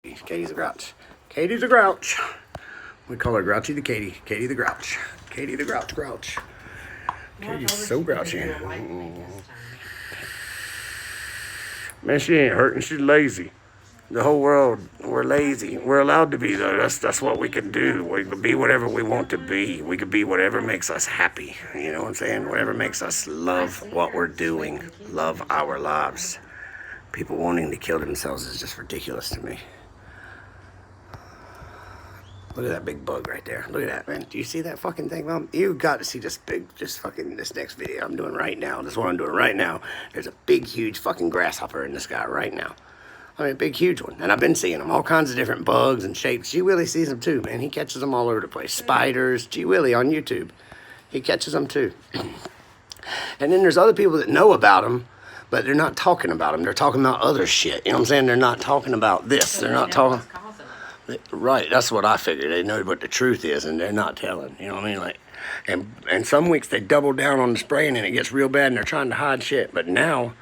Katie's a grouch. Katie's a grouch. We call her Grouchy the Katie. Katie the Grouch. Katie the Grouch Grouch. Katie's so grouchy. Man, she ain't hurting. She's lazy. The whole world, we're lazy. We're allowed to be, though. That's what we can do. We can be whatever we want to be. We can be whatever makes us happy. You know what I'm saying? Whatever makes us love what we're doing. Love our lives. People wanting to kill themselves is just ridiculous to me. Look at that big bug right there. Look at that, man. Do you see that fucking thing, Mom? You got to see this next video I'm doing right now. This one I'm doing right now. There's a big, huge fucking grasshopper in the sky right now. I mean, a big, huge one. And I've been seeing them. All kinds of different bugs and shapes. G. Willie sees them too, man. He catches them all over the place. Spiders. G. Willie on YouTube. He catches them too. And then there's other people that know about them, but they're not talking about them. They're talking about other shit. You know what I'm saying? They're not talking about this. They're not talking... Right, that's what I figured. They know what the truth is, and they're not telling. You know what I mean? Like, and some weeks they double down on the spraying, and it gets real bad, and they're trying to hide shit. But now,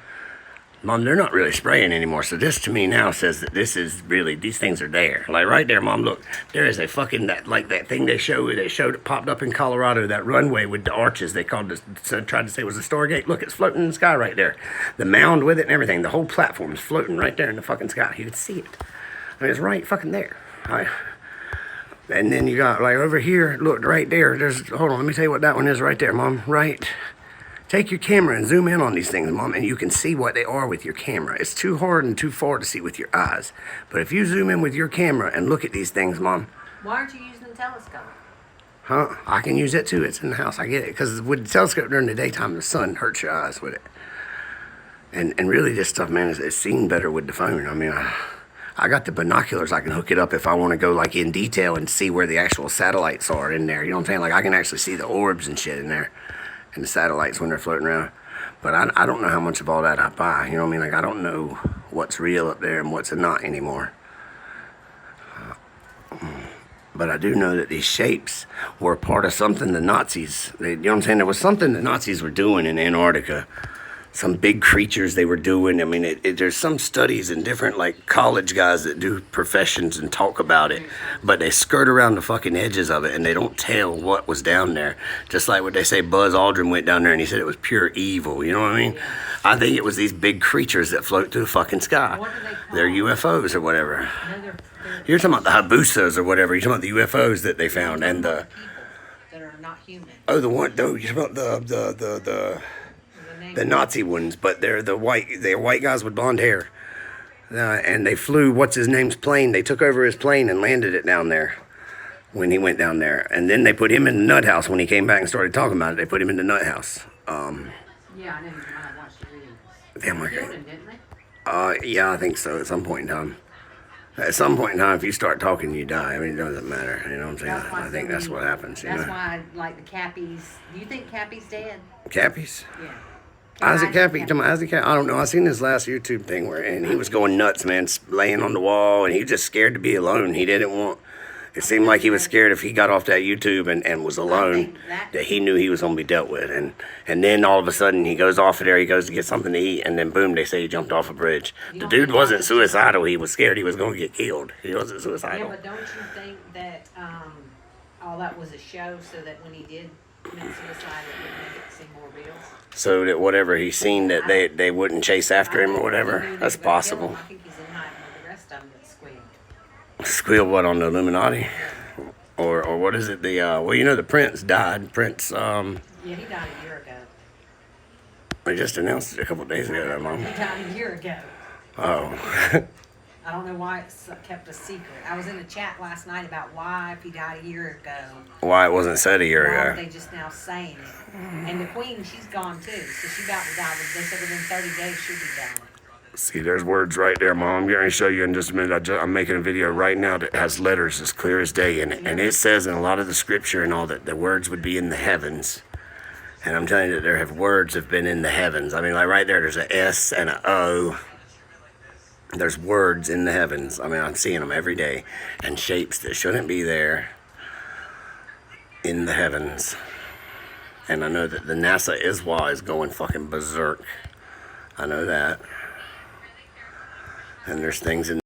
Mom, they're not really spraying anymore. So this to me now says that this is really, these things are there. Like right there, Mom, look, there is a fucking that thing they showed it popped up in Colorado, that runway with the arches. They tried to say it was a Stargate. Look, it's floating in the sky right there. The mound with it and everything. The whole platform is floating right there in the fucking sky. You can see it. I mean, it's right fucking there. And then you got like over here, look right there. Hold on, let me tell you what that one is right there, Mom. Right. Take your camera and zoom in on these things, Mom, and you can see what they are with your camera. It's too hard and too far to see with your eyes. But if you zoom in with your camera and look at these things, Mom. Why aren't you using the telescope? Huh? I can use it too. It's in the house. I get it. Because with the telescope during the daytime, the sun hurts your eyes with it. And really this stuff, man, it's seen better with the phone. I mean, I got the binoculars. I can hook it up if I want to go like in detail and see where the actual satellites are in there. You know what I'm saying? Like I can actually see the orbs and shit in there and the satellites when they're floating around. But I don't know how much of all that I buy. You know what I mean? Like I don't know what's real up there and what's not anymore. But I do know that these shapes were part of something the Nazis, you know what I'm saying? There was something the Nazis were doing in Antarctica. Some big creatures they were doing. I mean, there's some studies and different like college guys that do professions and talk about it, but they skirt around the fucking edges of it and they don't tell what was down there. Just like what they say Buzz Aldrin went down there and he said it was pure evil. You know what I mean? I think it was these big creatures that float through the fucking sky. What are they called? They're UFOs or whatever. No, they're You're talking about the Habusas or whatever. You're talking about the UFOs that they found and the... people that are not human. Oh, the one... No, you're talking about the Nazi ones, but they're white guys with blonde hair. And they flew what's his name's plane. They took over his plane and landed it down there when he went down there. And then they put him in the nut house when he came back and started talking about it. They put him in the nut house. Yeah, I know you're going to watch the videos. Damn, They killed him, didn't they? yeah, I think so at some point in time. At some point in time, if you start talking, you die. I mean, it doesn't matter. You know what I'm saying? I think that's what happens. That's why I like the Cappies. Do you think Cappy's dead? Cappies? Yeah. Isaac Cappy, Isaac Cappy. I don't know. I seen his last YouTube thing and he was going nuts, man, laying on the wall, and he was just scared to be alone. He didn't want. It seemed like he was scared if he got off that YouTube and was alone, that he knew he was gonna be dealt with. And then all of a sudden he goes off of there. He goes to get something to eat, and then boom, they say he jumped off a bridge. The dude wasn't suicidal. He was scared he was gonna get killed. He wasn't suicidal. Yeah, but don't you think that all that was a show so that when he did commit suicide, it would make it seem more real? So that whatever he's seen, that they wouldn't chase after him or whatever. That's possible. I think he's in hiding with the rest of them that squealed. Squeal what, on the Illuminati? Or what is it? Well, you know the Prince died. Prince, Yeah, he died a year ago. They just announced it a couple of days ago, Mom. He died a year ago. Oh. I don't know why it's kept a secret. I was in a chat last night about why, if he died a year ago, Why it wasn't said a year why are ago. they just now saying it? And the Queen, she's gone too, so she about to die. They said within 30 days she'll be done. See, there's words right there, Mom. I'm going to show you in just a minute. I'm making a video right now that has letters as clear as day in it. And it says in a lot of the scripture and all that the words would be in the heavens. And I'm telling you that words have been in the heavens. I mean, like right there's a S and a O. There's words in the heavens. I mean, I'm seeing them every day. And shapes that shouldn't be there in the heavens. And I know that the NASA ISWA is going fucking berserk. I know that. And there's things in